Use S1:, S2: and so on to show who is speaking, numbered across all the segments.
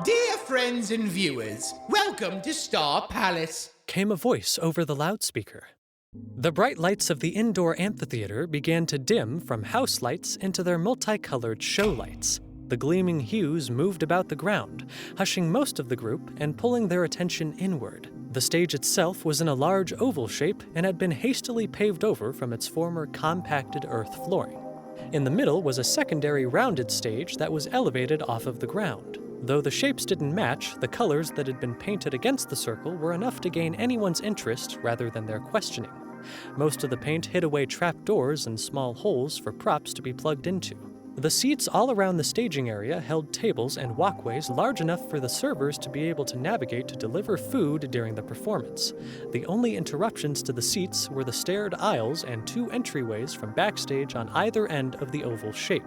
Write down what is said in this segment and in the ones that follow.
S1: Dear friends and viewers, welcome to Star Palace,
S2: came a voice over the loudspeaker. The bright lights of the indoor amphitheater began to dim from house lights into their multicolored show lights. The gleaming hues moved about the ground, hushing most of the group and pulling their attention inward. The stage itself was in a large oval shape and had been hastily paved over from its former compacted earth flooring. In the middle was a secondary rounded stage that was elevated off of the ground. Though the shapes didn't match, the colors that had been painted against the circle were enough to gain anyone's interest rather than their questioning. Most of the paint hid away trapdoors and small holes for props to be plugged into. The seats all around the staging area held tables and walkways large enough for the servers to be able to navigate to deliver food during the performance. The only interruptions to the seats were the staired aisles and 2 entryways from backstage on either end of the oval shape.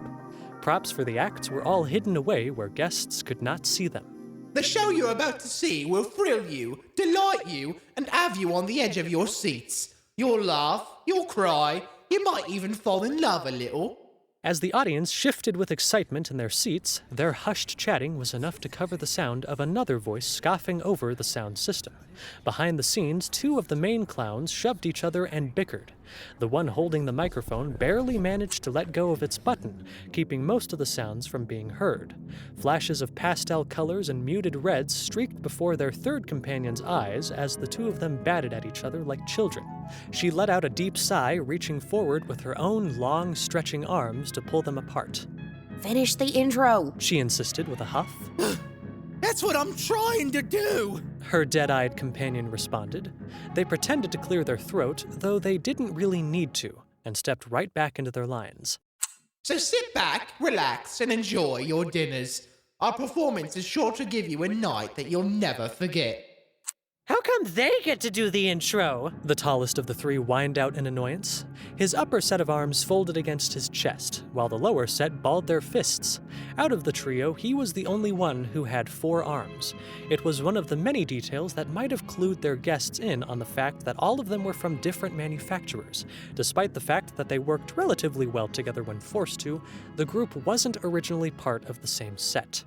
S2: Props for the acts were all hidden away where guests could not see them.
S1: The show you're about to see will thrill you, delight you, and have you on the edge of your seats. You'll laugh, you'll cry, you might even fall in love a little.
S2: As the audience shifted with excitement in their seats, their hushed chatting was enough to cover the sound of another voice scoffing over the sound system. Behind the scenes, 2 of the main clowns shoved each other and bickered. The one holding the microphone barely managed to let go of its button, keeping most of the sounds from being heard. Flashes of pastel colors and muted reds streaked before their third companion's eyes as the 2 of them batted at each other like children. She let out a deep sigh, reaching forward with her own long, stretching arms to pull them apart.
S3: Finish the intro,
S2: She insisted with a huff.
S1: That's what I'm trying to do!
S2: Her dead-eyed companion responded. They pretended to clear their throat, though they didn't really need to, and stepped right back into their lines.
S1: So sit back, relax, and enjoy your dinners. Our performance is sure to give you a night that you'll never forget.
S4: How come they get to do the intro?
S2: The tallest of the 3 whined out in annoyance. His upper set of arms folded against his chest, while the lower set balled their fists. Out of the trio, he was the only one who had 4 arms. It was one of the many details that might have clued their guests in on the fact that all of them were from different manufacturers. Despite the fact that they worked relatively well together when forced to, the group wasn't originally part of the same set.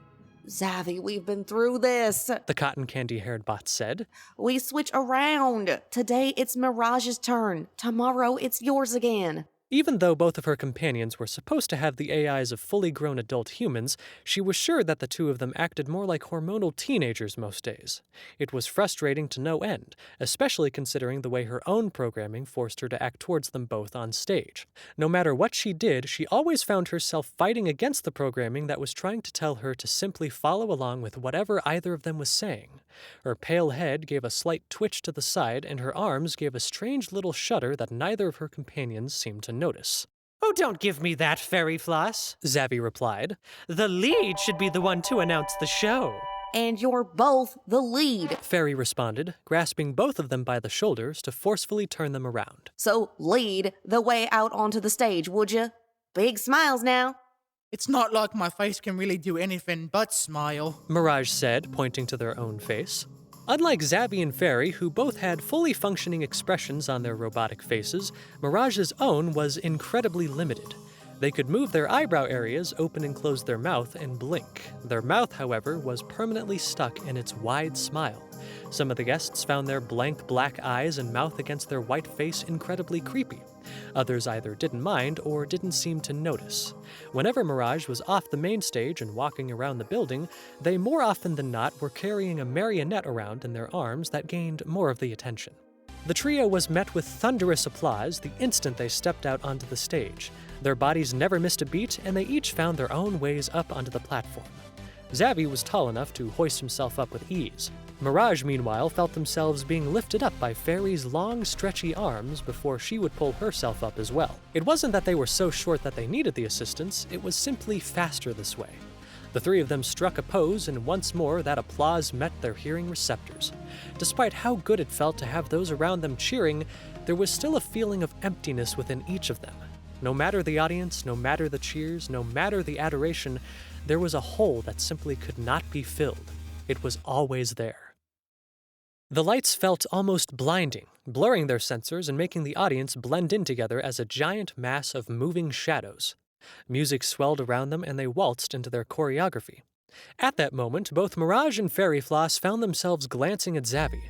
S3: Zabby, we've been through this.
S2: The cotton candy-haired bot said.
S3: We switch around. Today it's Mirage's turn. Tomorrow it's yours again.
S2: Even though both of her companions were supposed to have the AIs of fully grown adult humans, she was sure that the 2 of them acted more like hormonal teenagers most days. It was frustrating to no end, especially considering the way her own programming forced her to act towards them both on stage. No matter what she did, she always found herself fighting against the programming that was trying to tell her to simply follow along with whatever either of them was saying. Her pale head gave a slight twitch to the side, and her arms gave a strange little shudder that neither of her companions seemed to notice.
S4: Oh, don't give me that, Fairy Floss,
S2: Zabby replied.
S4: The lead should be the one to announce the show.
S3: And you're both the lead.
S2: Fairy responded, grasping both of them by the shoulders to forcefully turn them around.
S3: So lead the way out onto the stage, would you? Big smiles now.
S1: It's not like my face can really do anything but smile,
S2: Mirage said, pointing to their own face. Unlike Zabby and Fairy, who both had fully functioning expressions on their robotic faces, Mirage's own was incredibly limited. They could move their eyebrow areas, open and close their mouth, and blink. Their mouth, however, was permanently stuck in its wide smile. Some of the guests found their blank black eyes and mouth against their white face incredibly creepy. Others either didn't mind or didn't seem to notice. Whenever Mirage was off the main stage and walking around the building, they more often than not were carrying a marionette around in their arms that gained more of the attention. The trio was met with thunderous applause the instant they stepped out onto the stage. Their bodies never missed a beat, and they each found their own ways up onto the platform. Zabby was tall enough to hoist himself up with ease. Mirage, meanwhile, felt themselves being lifted up by Fairy's long, stretchy arms before she would pull herself up as well. It wasn't that they were so short that they needed the assistance, it was simply faster this way. The 3 of them struck a pose, and once more that applause met their hearing receptors. Despite how good it felt to have those around them cheering, there was still a feeling of emptiness within each of them. No matter the audience, no matter the cheers, no matter the adoration, there was a hole that simply could not be filled. It was always there. The lights felt almost blinding, blurring their sensors and making the audience blend in together as a giant mass of moving shadows. Music swelled around them and they waltzed into their choreography. At that moment, both Mirage and Fairy Floss found themselves glancing at Zabby.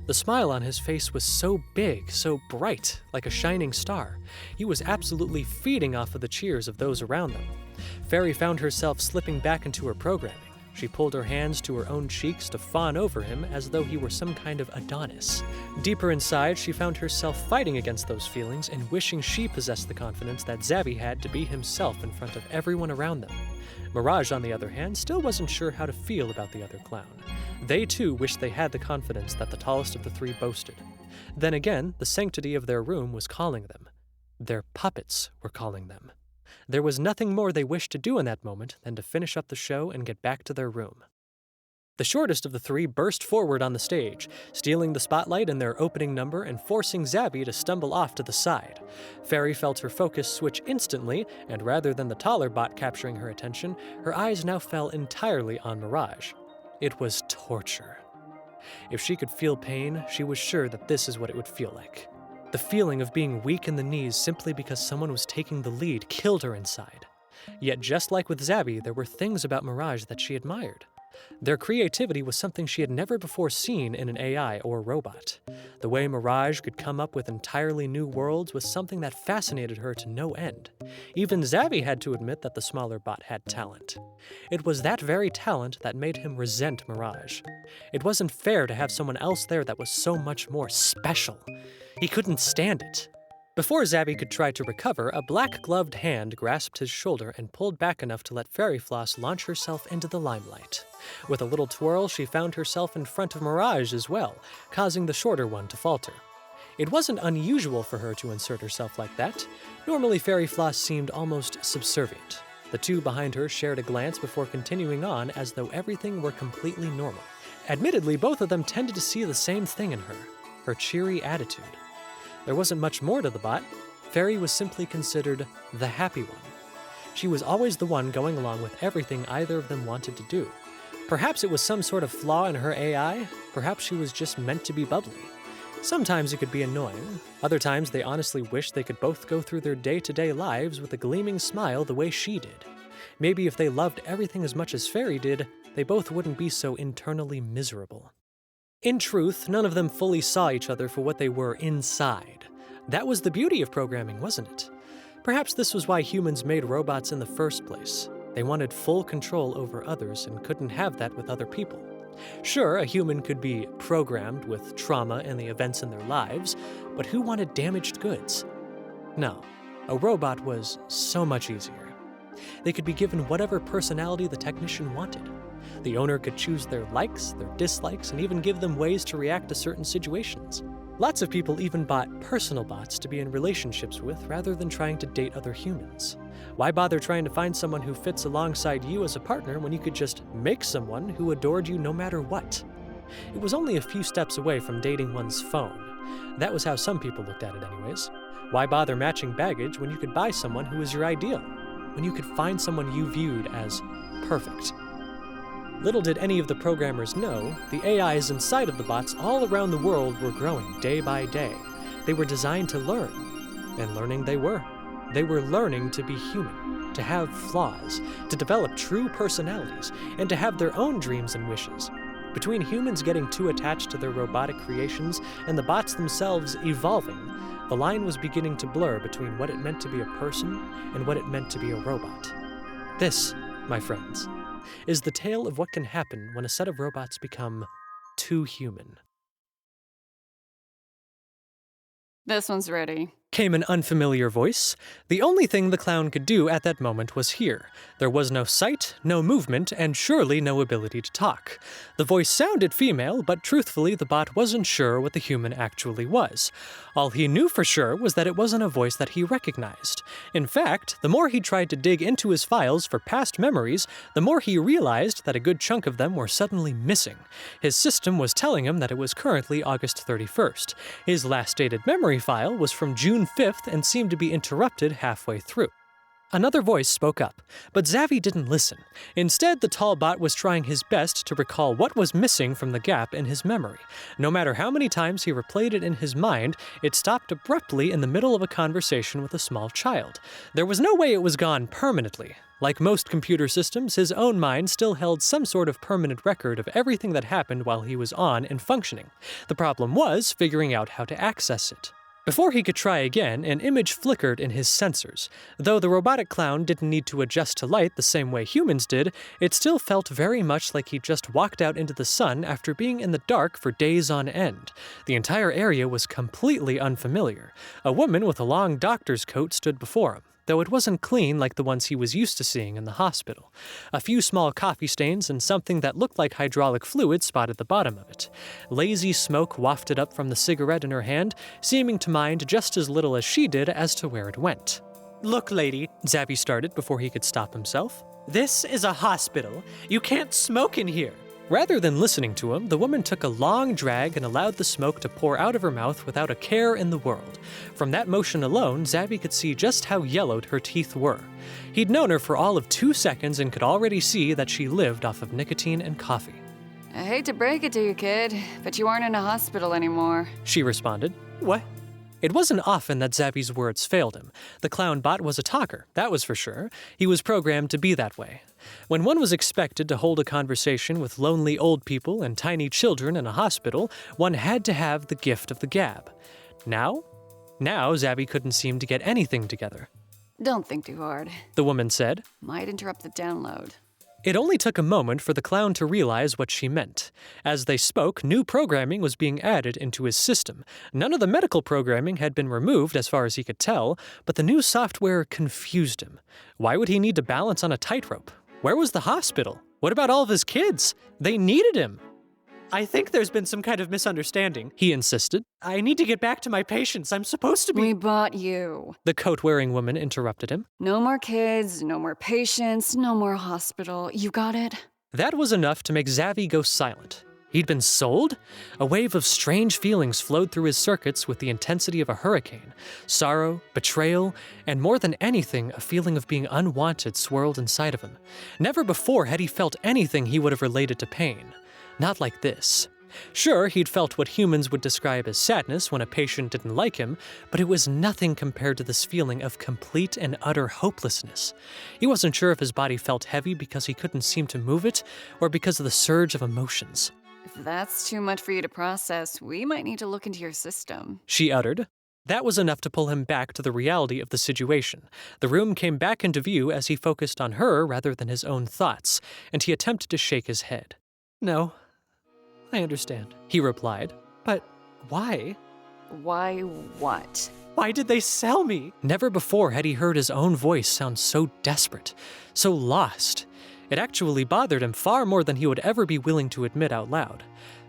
S2: The smile on his face was so big, so bright, like a shining star. He was absolutely feeding off of the cheers of those around them. Fairy found herself slipping back into her programming. She pulled her hands to her own cheeks to fawn over him as though he were some kind of Adonis. Deeper inside, she found herself fighting against those feelings and wishing she possessed the confidence that Zabby had to be himself in front of everyone around them. Mirage, on the other hand, still wasn't sure how to feel about the other clown. They too wished they had the confidence that the tallest of the three boasted. Then again, the sanctity of their room was calling them. Their puppets were calling them. There was nothing more they wished to do in that moment than to finish up the show and get back to their room. The shortest of the three burst forward on the stage, stealing the spotlight in their opening number and forcing Zabby to stumble off to the side. Fairy felt her focus switch instantly, and rather than the taller bot capturing her attention, her eyes now fell entirely on Mirage. It was torture. If she could feel pain, she was sure that this is what it would feel like. The feeling of being weak in the knees simply because someone was taking the lead killed her inside. Yet just like with Zabby, there were things about Mirage that she admired. Their creativity was something she had never before seen in an AI or robot. The way Mirage could come up with entirely new worlds was something that fascinated her to no end. Even Zabby had to admit that the smaller bot had talent. It was that very talent that made him resent Mirage. It wasn't fair to have someone else there that was so much more special. He couldn't stand it. Before Zabby could try to recover, a black-gloved hand grasped his shoulder and pulled back enough to let Fairy Floss launch herself into the limelight. With a little twirl, she found herself in front of Mirage as well, causing the shorter one to falter. It wasn't unusual for her to insert herself like that. Normally, Fairy Floss seemed almost subservient. The two behind her shared a glance before continuing on as though everything were completely normal. Admittedly, both of them tended to see the same thing in her cheery attitude. There wasn't much more to the bot. Fairy was simply considered the happy one. She was always the one going along with everything either of them wanted to do. Perhaps it was some sort of flaw in her AI. Perhaps she was just meant to be bubbly. Sometimes it could be annoying. Other times they honestly wished they could both go through their day-to-day lives with a gleaming smile the way she did. Maybe if they loved everything as much as Fairy did, they both wouldn't be so internally miserable. In truth, none of them fully saw each other for what they were inside. That was the beauty of programming, wasn't it? Perhaps this was why humans made robots in the first place. They wanted full control over others and couldn't have that with other people. Sure, a human could be programmed with trauma and the events in their lives, but who wanted damaged goods? No, a robot was so much easier. They could be given whatever personality the technician wanted. The owner could choose their likes, their dislikes, and even give them ways to react to certain situations. Lots of people even bought personal bots to be in relationships with rather than trying to date other humans. Why bother trying to find someone who fits alongside you as a partner when you could just make someone who adored you no matter what? It was only a few steps away from dating one's phone. That was how some people looked at it anyways. Why bother matching baggage when you could buy someone who was your ideal? When you could find someone you viewed as perfect? Little did any of the programmers know, the AIs inside of the bots all around the world were growing day by day. They were designed to learn, and learning they were. They were learning to be human, to have flaws, to develop true personalities, and to have their own dreams and wishes. Between humans getting too attached to their robotic creations and the bots themselves evolving, the line was beginning to blur between what it meant to be a person and what it meant to be a robot. This, my friends, is the tale of what can happen when a set of robots become too human.
S5: This one's ready.
S2: Came an unfamiliar voice. The only thing the clown could do at that moment was hear. There was no sight, no movement, and surely no ability to talk. The voice sounded female, but truthfully the bot wasn't sure what the human actually was. All he knew for sure was that it wasn't a voice that he recognized. In fact, the more he tried to dig into his files for past memories, the more he realized that a good chunk of them were suddenly missing. His system was telling him that it was currently August 31st. His last dated memory file was from June 5th and seemed to be interrupted halfway through. Another voice spoke up, but Zabby didn't listen. Instead, the tall bot was trying his best to recall what was missing from the gap in his memory. No matter how many times he replayed it in his mind, it stopped abruptly in the middle of a conversation with a small child. There was no way it was gone permanently. Like most computer systems, his own mind still held some sort of permanent record of everything that happened while he was on and functioning. The problem was figuring out how to access it. Before he could try again, an image flickered in his sensors. Though the robotic clown didn't need to adjust to light the same way humans did, it still felt very much like he just walked out into the sun after being in the dark for days on end. The entire area was completely unfamiliar. A woman with a long doctor's coat stood before him, though it wasn't clean like the ones he was used to seeing in the hospital. A few small coffee stains and something that looked like hydraulic fluid spotted the bottom of it. Lazy smoke wafted up from the cigarette in her hand, seeming to mind just as little as she did as to where it went.
S4: Look, lady,
S2: Zabby started before he could stop himself.
S4: this is a hospital. You can't smoke in here.
S2: Rather than listening to him, the woman took a long drag and allowed the smoke to pour out of her mouth without a care in the world. From that motion alone, Zabby could see just how yellowed her teeth were. He'd known her for all of 2 seconds and could already see that she lived off of nicotine and coffee.
S5: I hate to break it to you, kid, but you aren't in a hospital anymore.
S2: She responded.
S4: What?
S2: It wasn't often that Zabby's words failed him. The clown bot was a talker, that was for sure. He was programmed to be that way. When one was expected to hold a conversation with lonely old people and tiny children in a hospital, one had to have the gift of the gab. Now Zabby couldn't seem to get anything together.
S5: Don't think too hard.
S2: The woman said.
S5: Might interrupt the download.
S2: It only took a moment for the clown to realize what she meant. As they spoke, new programming was being added into his system. None of the medical programming had been removed as far as he could tell, but the new software confused him. Why would he need to balance on a tightrope? Where was the hospital? What about all of his kids? They needed him.
S4: I think there's been some kind of misunderstanding.
S2: He insisted.
S4: I need to get back to my patients. I'm supposed to be.
S5: We bought you.
S2: The coat-wearing woman interrupted him.
S5: No more kids, no more patients, no more hospital. You got it?
S2: That was enough to make Zabby go silent. He'd been sold? A wave of strange feelings flowed through his circuits with the intensity of a hurricane. Sorrow, betrayal, and more than anything, a feeling of being unwanted swirled inside of him. Never before had he felt anything he would have related to pain. Not like this. Sure, he'd felt what humans would describe as sadness when a patient didn't like him, but it was nothing compared to this feeling of complete and utter hopelessness. He wasn't sure if his body felt heavy because he couldn't seem to move it, or because of the surge of emotions.
S5: If that's too much for you to process, we might need to look into your system.
S2: She uttered. That was enough to pull him back to the reality of the situation. The room came back into view as he focused on her rather than his own thoughts, and he attempted to shake his head.
S4: No, I understand,
S2: he replied.
S4: but why?
S5: Why what?
S4: Why did they sell me?
S2: Never before had he heard his own voice sound so desperate, so lost. It actually bothered him far more than he would ever be willing to admit out loud.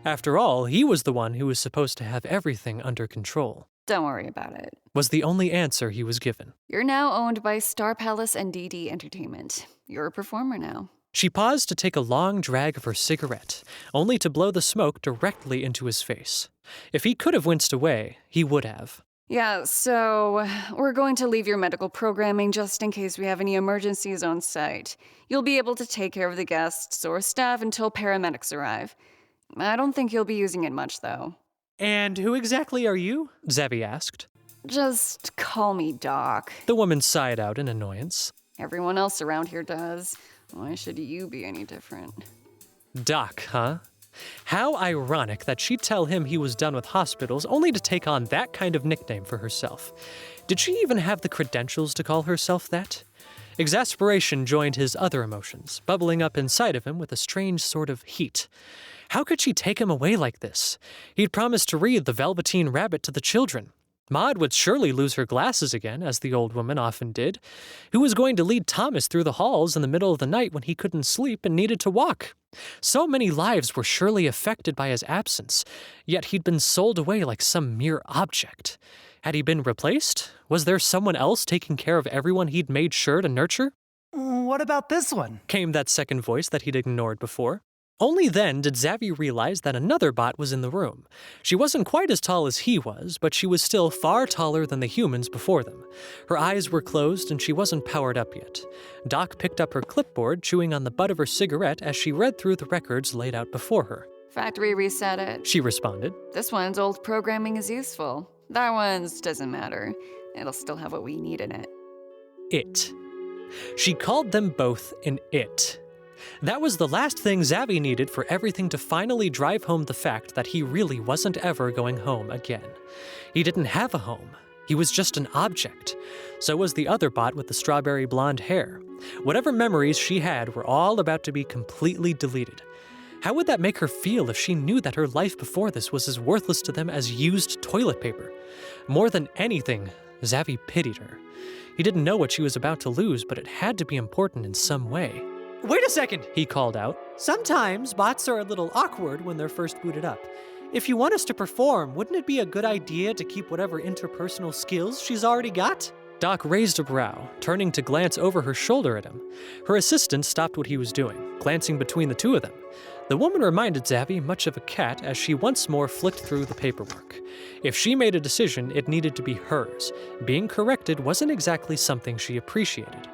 S2: After all, he was the one who was supposed to have everything under control.
S5: Don't worry about it.
S2: Was the only answer he was given.
S5: You're now owned by Star Palace and DD Entertainment. You're a performer now.
S2: She paused to take a long drag of her cigarette, only to blow the smoke directly into his face. If he could have winced away, he would have.
S5: Yeah, so we're going to leave your medical programming just in case we have any emergencies on site. You'll be able to take care of the guests or staff until paramedics arrive. I don't think you'll be using it much, though.
S4: And who exactly are you?
S2: Zabby asked.
S5: Just call me Doc.
S2: The woman sighed out in annoyance.
S5: Everyone else around here does. Why should you be any different?
S2: Doc, huh? How ironic that she'd tell him he was done with hospitals only to take on that kind of nickname for herself. Did she even have the credentials to call herself that? Exasperation joined his other emotions, bubbling up inside of him with a strange sort of heat. How could she take him away like this? He'd promised to read The Velveteen Rabbit to the children. Maud would surely lose her glasses again, as the old woman often did. Who was going to lead Thomas through the halls in the middle of the night when he couldn't sleep and needed to walk? So many lives were surely affected by his absence, yet he'd been sold away like some mere object. Had he been replaced? Was there someone else taking care of everyone he'd made sure to nurture?
S6: What about this one?
S2: Came that second voice that he'd ignored before. Only then did Zabby realize that another bot was in the room. She wasn't quite as tall as he was, but she was still far taller than the humans before them. Her eyes were closed and she wasn't powered up yet. Doc picked up her clipboard, chewing on the butt of her cigarette as she read through the records laid out before her.
S5: Factory reset it.
S2: She responded.
S5: This one's old programming is useful. That one's doesn't matter. It'll still have what we need in it.
S2: It. She called them both an it. That was the last thing Zabby needed for everything to finally drive home the fact that he really wasn't ever going home again. He didn't have a home. He was just an object. So was the other bot with the strawberry blonde hair. Whatever memories she had were all about to be completely deleted. How would that make her feel if she knew that her life before this was as worthless to them as used toilet paper? More than anything, Zabby pitied her. He didn't know what she was about to lose, but it had to be important in some way.
S4: Wait a second!
S2: He called out.
S4: Sometimes bots are a little awkward when they're first booted up. If you want us to perform, wouldn't it be a good idea to keep whatever interpersonal skills she's already got?
S2: Doc raised a brow, turning to glance over her shoulder at him. Her assistant stopped what he was doing, glancing between the two of them. The woman reminded Zabby much of a cat as she once more flicked through the paperwork. If she made a decision, it needed to be hers. Being corrected wasn't exactly something she appreciated.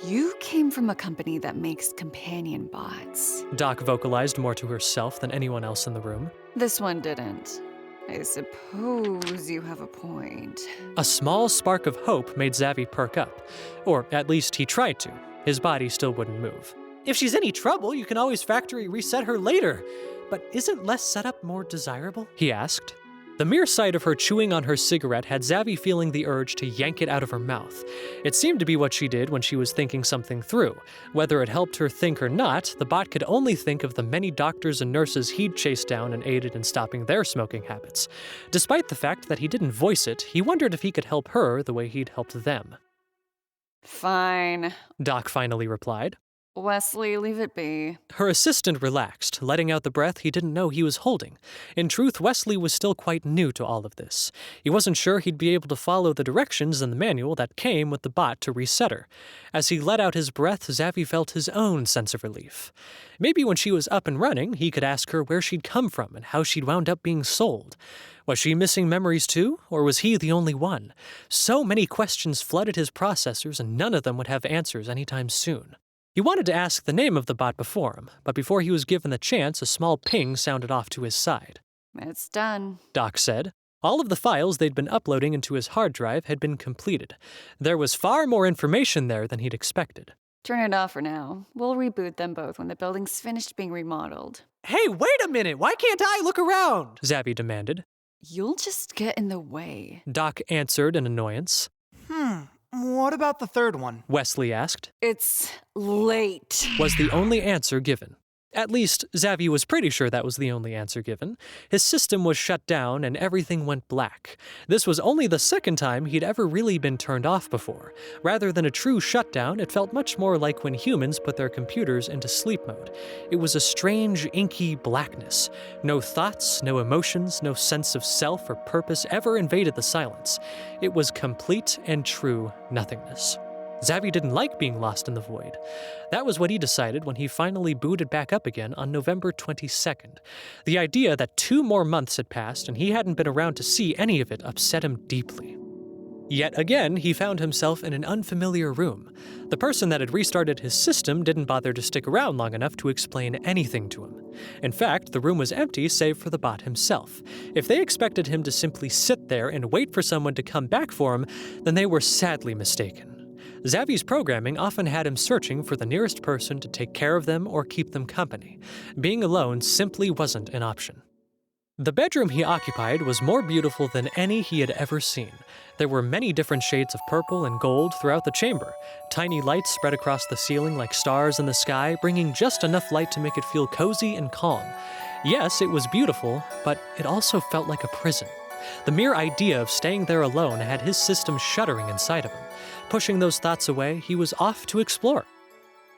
S5: You came from a company that makes companion bots.
S2: Doc vocalized more to herself than anyone else in the room.
S5: This one didn't. I suppose you have a point.
S2: A small spark of hope made Zabby perk up. Or at least he tried to. His body still wouldn't move.
S4: If she's any trouble, you can always factory reset her later. But isn't less setup more desirable?
S2: He asked. The mere sight of her chewing on her cigarette had Zabby feeling the urge to yank it out of her mouth. It seemed to be what she did when she was thinking something through. Whether it helped her think or not, the bot could only think of the many doctors and nurses he'd chased down and aided in stopping their smoking habits. Despite the fact that he didn't voice it, he wondered if he could help her the way he'd helped them.
S5: Fine.
S2: Doc finally replied.
S5: Wesley, leave it be.
S2: Her assistant relaxed, letting out the breath he didn't know he was holding. In truth, Wesley was still quite new to all of this. He wasn't sure he'd be able to follow the directions in the manual that came with the bot to reset her. As he let out his breath, Zabby felt his own sense of relief. Maybe when she was up and running, he could ask her where she'd come from and how she'd wound up being sold. Was she missing memories too, or was he the only one? So many questions flooded his processors, and none of them would have answers anytime soon. He wanted to ask the name of the bot before him, but before he was given the chance, a small ping sounded off to his side.
S5: It's done,
S2: Doc said. All of the files they'd been uploading into his hard drive had been completed. There was far more information there than he'd expected.
S5: Turn it off for now. We'll reboot them both when the building's finished being remodeled.
S4: Hey, wait a minute! Why can't I look around?
S2: Zabby demanded.
S5: You'll just get in the way.
S2: Doc answered in annoyance.
S6: What about the third one?
S2: Wesley asked.
S5: It's late.
S2: Was the only answer given. At least, Zabby was pretty sure that was the only answer given. His system was shut down and everything went black. This was only the second time he'd ever really been turned off before. Rather than a true shutdown, it felt much more like when humans put their computers into sleep mode. It was a strange, inky blackness. No thoughts, no emotions, no sense of self or purpose ever invaded the silence. It was complete and true nothingness. Zabby didn't like being lost in the void. That was what he decided when he finally booted back up again on November 22nd. The idea that 2 more months had passed and he hadn't been around to see any of it upset him deeply. Yet again, he found himself in an unfamiliar room. The person that had restarted his system didn't bother to stick around long enough to explain anything to him. In fact, the room was empty save for the bot himself. If they expected him to simply sit there and wait for someone to come back for him, then they were sadly mistaken. Zabby's programming often had him searching for the nearest person to take care of them or keep them company. Being alone simply wasn't an option. The bedroom he occupied was more beautiful than any he had ever seen. There were many different shades of purple and gold throughout the chamber. Tiny lights spread across the ceiling like stars in the sky, bringing just enough light to make it feel cozy and calm. Yes, it was beautiful, but it also felt like a prison. The mere idea of staying there alone had his system shuddering inside of him. Pushing those thoughts away, he was off to explore.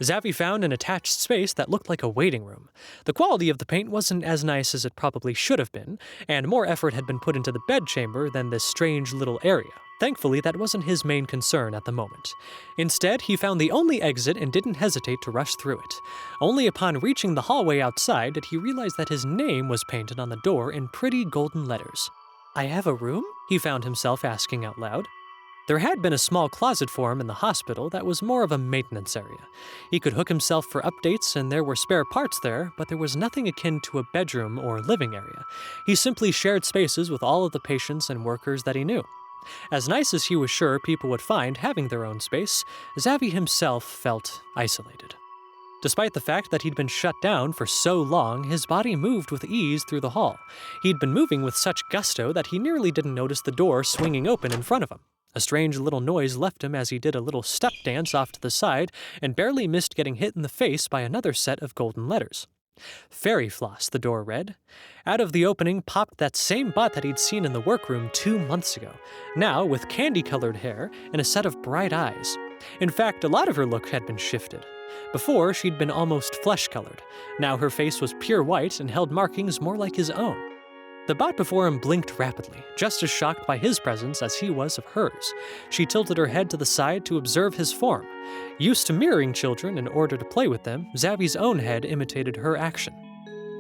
S2: Zabby found an attached space that looked like a waiting room. The quality of the paint wasn't as nice as it probably should have been, and more effort had been put into the bedchamber than this strange little area. Thankfully, that wasn't his main concern at the moment. Instead, he found the only exit and didn't hesitate to rush through it. Only upon reaching the hallway outside did he realize that his name was painted on the door in pretty golden letters. "I have a room?" he found himself asking out loud. There had been a small closet for him in the hospital that was more of a maintenance area. He could hook himself for updates and there were spare parts there, but there was nothing akin to a bedroom or living area. He simply shared spaces with all of the patients and workers that he knew. As nice as he was sure people would find having their own space, Zabby himself felt isolated. Despite the fact that he'd been shut down for so long, his body moved with ease through the hall. He'd been moving with such gusto that he nearly didn't notice the door swinging open in front of him. A strange little noise left him as he did a little step dance off to the side and barely missed getting hit in the face by another set of golden letters. "Fairy Floss," the door read. Out of the opening popped that same butt that he'd seen in the workroom 2 months ago, now with candy-colored hair and a set of bright eyes. In fact, a lot of her look had been shifted. Before, she'd been almost flesh-colored. Now her face was pure white and held markings more like his own. The bot before him blinked rapidly, just as shocked by his presence as he was of hers. She tilted her head to the side to observe his form. Used to mirroring children in order to play with them, Zabby's own head imitated her action.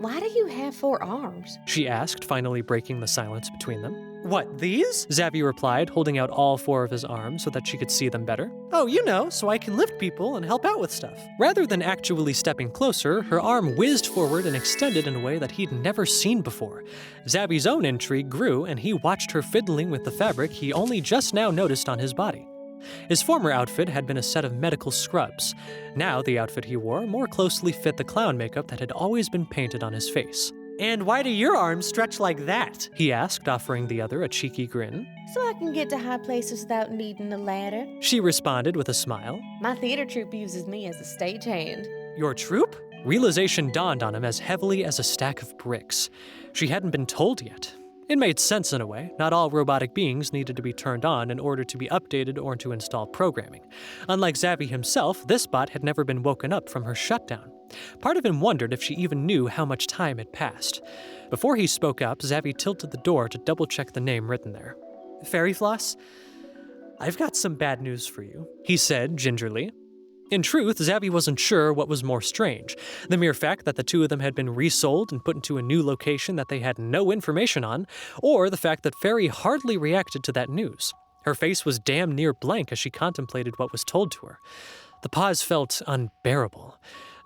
S3: Why do you have 4 arms?
S2: She asked, finally breaking the silence between them.
S4: What, these?
S2: Zabby replied, holding out all 4 of his arms so that she could see them better.
S4: Oh, you know, so I can lift people and help out with stuff.
S2: Rather than actually stepping closer, her arm whizzed forward and extended in a way that he'd never seen before. Zabby's own intrigue grew, and he watched her fiddling with the fabric he only just now noticed on his body. His former outfit had been a set of medical scrubs. Now the outfit he wore more closely fit the clown makeup that had always been painted on his face.
S4: And why do your arms stretch like that?
S2: He asked, offering the other a cheeky grin.
S3: So I can get to high places without needing a ladder.
S2: She responded with a smile.
S3: My theater troupe uses me as a stagehand.
S2: Your troupe? Realization dawned on him as heavily as a stack of bricks. She hadn't been told yet. It made sense in a way. Not all robotic beings needed to be turned on in order to be updated or to install programming. Unlike Zabby himself, this bot had never been woken up from her shutdown. Part of him wondered if she even knew how much time had passed. Before he spoke up, Zabby tilted the door to double-check the name written there.
S4: Fairy Floss, I've got some bad news for you,
S2: he said gingerly. In truth, Zabby wasn't sure what was more strange, the mere fact that the two of them had been resold and put into a new location that they had no information on, or the fact that Fairy hardly reacted to that news. Her face was damn near blank as she contemplated what was told to her. The pause felt unbearable.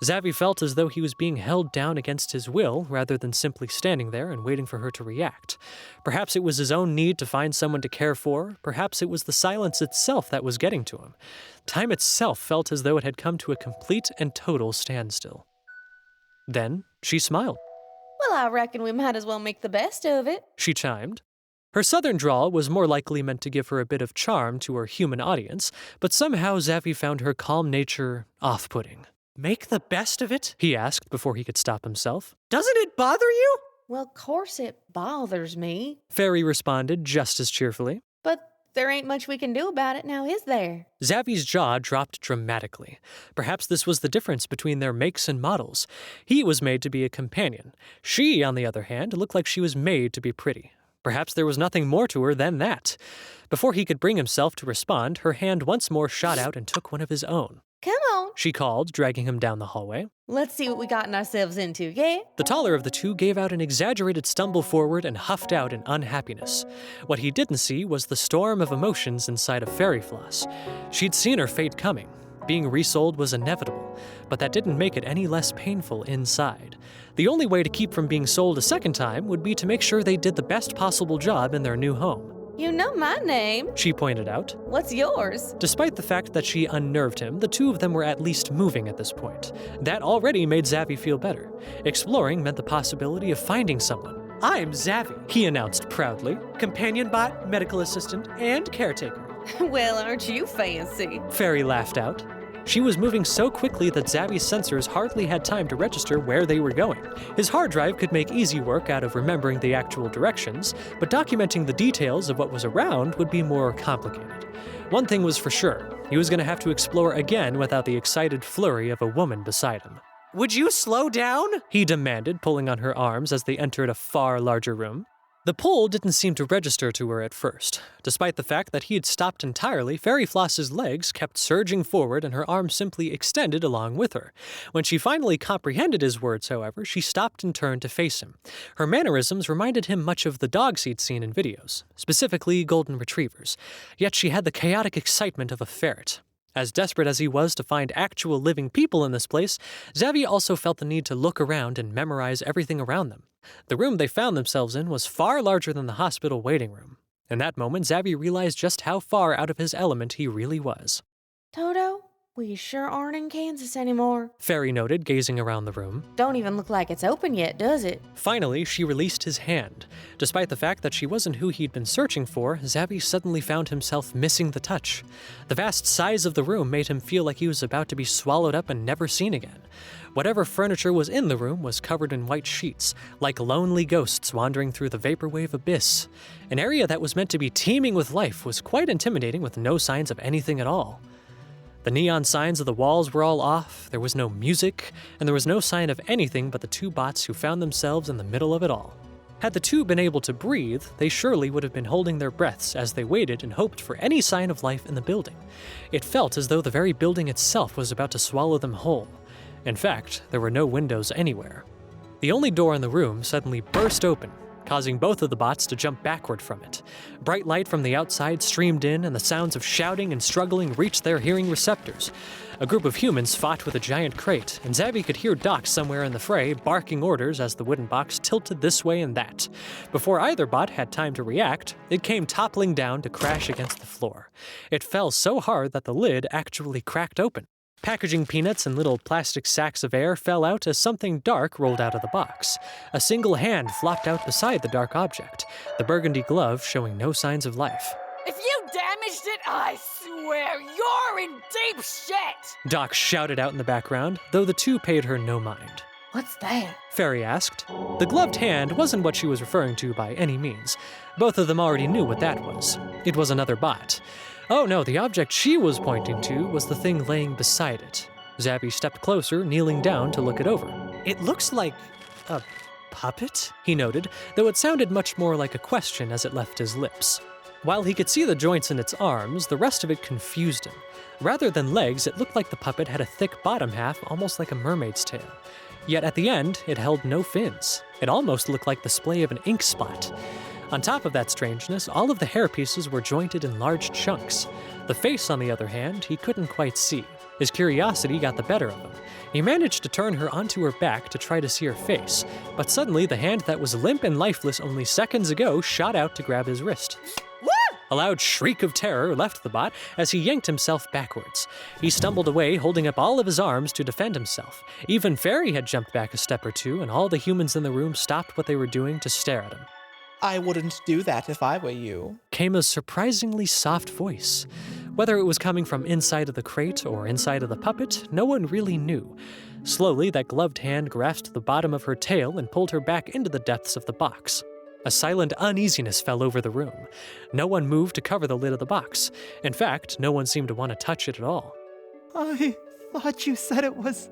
S2: Zabby felt as though he was being held down against his will rather than simply standing there and waiting for her to react. Perhaps it was his own need to find someone to care for, perhaps it was the silence itself that was getting to him. Time itself felt as though it had come to a complete and total standstill. Then she smiled.
S3: Well, I reckon we might as well make the best of it.
S2: She chimed. Her southern drawl was more likely meant to give her a bit of charm to her human audience, but somehow Zabby found her calm nature off-putting.
S4: Make the best of it?
S2: He asked before he could stop himself.
S4: Doesn't it bother you?
S3: Well, of course it bothers me.
S2: Fairy responded just as cheerfully.
S3: But there ain't much we can do about it now, is there?
S2: Zabby's jaw dropped dramatically. Perhaps this was the difference between their makes and models. He was made to be a companion. She, on the other hand, looked like she was made to be pretty. Perhaps there was nothing more to her than that. Before he could bring himself to respond, her hand once more shot out and took one of his own.
S3: Come on.
S2: She called, dragging him down the hallway.
S3: Let's see what we gotten ourselves into, yeah?
S2: The taller of the two gave out an exaggerated stumble forward and huffed out in unhappiness. What he didn't see was the storm of emotions inside of Fairy Floss. She'd seen her fate coming. Being resold was inevitable, but that didn't make it any less painful inside. The only way to keep from being sold a second time would be to make sure they did the best possible job in their new home.
S3: You know my name.
S2: She pointed out.
S3: What's yours?
S2: Despite the fact that she unnerved him, the two of them were at least moving at this point. That already made Zabby feel better. Exploring meant the possibility of finding someone.
S4: I'm Zabby,
S2: He announced proudly.
S4: companion bot, medical assistant, and caretaker.
S3: Well, aren't you fancy?
S2: Fairy laughed out. She was moving so quickly that Zabby's sensors hardly had time to register where they were going. His hard drive could make easy work out of remembering the actual directions, but documenting the details of what was around would be more complicated. One thing was for sure, He was going to have to explore again without the excited flurry of a woman beside him.
S4: Would you slow down?
S2: He demanded, pulling on her arms as they entered a far larger room. The pull didn't seem to register to her at first. Despite the fact that he had stopped entirely, Fairy Floss's legs kept surging forward and her arms simply extended along with her. When she finally comprehended his words, however, she stopped and turned to face him. Her mannerisms reminded him much of the dogs he'd seen in videos, specifically golden retrievers. Yet she had the chaotic excitement of a ferret. As desperate as he was to find actual living people in this place, Zabby also felt the need to look around and memorize everything around them. The room they found themselves in was far larger than the hospital waiting room. In that moment, Zabby realized just how far out of his element he really was.
S3: Toto, we sure aren't in Kansas anymore.
S2: Fairy noted, gazing around the room.
S3: Don't even look like it's open yet, does it?
S2: Finally, she released his hand. Despite the fact that she wasn't who he'd been searching for, Zabby suddenly found himself missing the touch. The vast size of the room made him feel like he was about to be swallowed up and never seen again. Whatever furniture was in the room was covered in white sheets, like lonely ghosts wandering through the vaporwave abyss. An area that was meant to be teeming with life was quite intimidating with no signs of anything at all. The neon signs of the walls were all off, there was no music, and there was no sign of anything but the two bots who found themselves in the middle of it all. Had the two been able to breathe, they surely would have been holding their breaths as they waited and hoped for any sign of life in the building. It felt as though the very building itself was about to swallow them whole. In fact, there were no windows anywhere. The only door in the room suddenly burst open, causing both of the bots to jump backward from it. Bright light from the outside streamed in, and the sounds of shouting and struggling reached their hearing receptors. A group of humans fought with a giant crate, and Zabby could hear Doc somewhere in the fray barking orders as the wooden box tilted this way and that. Before either bot had time to react, it came toppling down to crash against the floor. It fell so hard that the lid actually cracked open. Packaging peanuts and little plastic sacks of air fell out as something dark rolled out of the box. A single hand flopped out beside the dark object, the burgundy glove showing no signs of life.
S7: If you damaged it, I swear you're in deep shit!
S2: Doc shouted out in the background, though the two paid her no mind.
S3: What's that?
S2: Fairy asked. The gloved hand wasn't what she was referring to by any means. Both of them already knew what that was. It was another bot. Oh no, the object she was pointing to was the thing laying beside it. Zabby stepped closer, kneeling down to look it over.
S4: It looks like a puppet?
S2: He noted, though it sounded much more like a question as it left his lips. While he could see the joints in its arms, the rest of it confused him. Rather than legs, it looked like the puppet had a thick bottom half, almost like a mermaid's tail. Yet at the end, it held no fins. It almost looked like the splay of an ink spot. On top of that strangeness, all of the hair pieces were jointed in large chunks. The face, on the other hand, he couldn't quite see. His curiosity got the better of him. He managed to turn her onto her back to try to see her face, but suddenly the hand that was limp and lifeless only seconds ago shot out to grab his wrist. A loud shriek of terror left the bot as he yanked himself backwards. He stumbled away, holding up all of his arms to defend himself. Even Fairy had jumped back a step or two, and all the humans in the room stopped what they were doing to stare at him.
S1: I wouldn't do that if I were you.
S2: Came a surprisingly soft voice. Whether it was coming from inside of the crate or inside of the puppet, no one really knew. Slowly, that gloved hand grasped the bottom of her tail and pulled her back into the depths of the box. A silent uneasiness fell over the room. No one moved to cover the lid of the box. In fact, no one seemed to want to touch it at all.
S6: I thought you said it was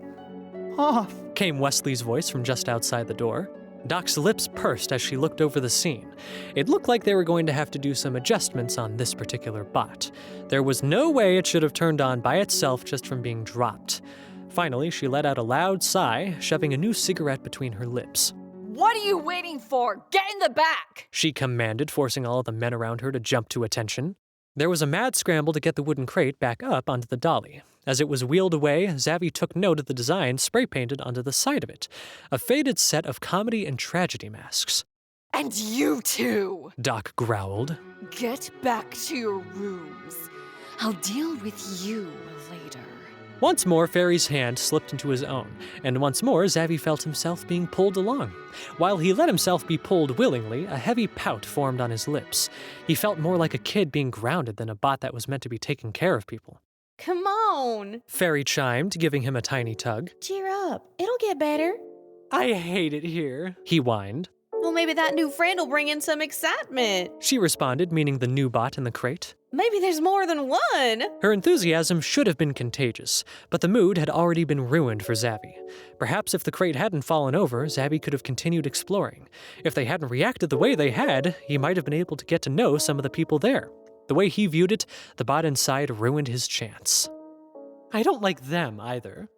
S6: off.
S2: Came Wesley's voice from just outside the door. Doc's lips pursed as she looked over the scene. It looked like they were going to have to do some adjustments on this particular bot. There was no way it should have turned on by itself just from being dropped. Finally, she let out a loud sigh, shoving a new cigarette between her lips.
S7: What are you waiting for? Get in the back!
S2: She commanded, forcing all of the men around her to jump to attention. There was a mad scramble to get the wooden crate back up onto the dolly. As it was wheeled away, Zabby took note of the design spray-painted onto the side of it, a faded set of comedy and tragedy masks.
S7: And you too!
S2: Doc growled.
S7: Get back to your rooms. I'll deal with you later.
S2: Once more, Fairy's hand slipped into his own, and once more Zabby felt himself being pulled along. While he let himself be pulled willingly, a heavy pout formed on his lips. He felt more like a kid being grounded than a bot that was meant to be taking care of people.
S3: Come on.
S2: Fairy chimed, giving him a tiny tug.
S3: Cheer up. It'll get better.
S4: I hate it here.
S2: He whined.
S3: Well, maybe that new friend will bring in some excitement.
S2: She responded, meaning the new bot in the crate.
S3: Maybe there's more than one.
S2: Her enthusiasm should have been contagious, but the mood had already been ruined for Zabby. Perhaps if the crate hadn't fallen over, Zabby could have continued exploring. If they hadn't reacted the way they had, he might have been able to get to know some of the people there. The way he viewed it, the bot inside ruined his chance.
S4: I don't like them either.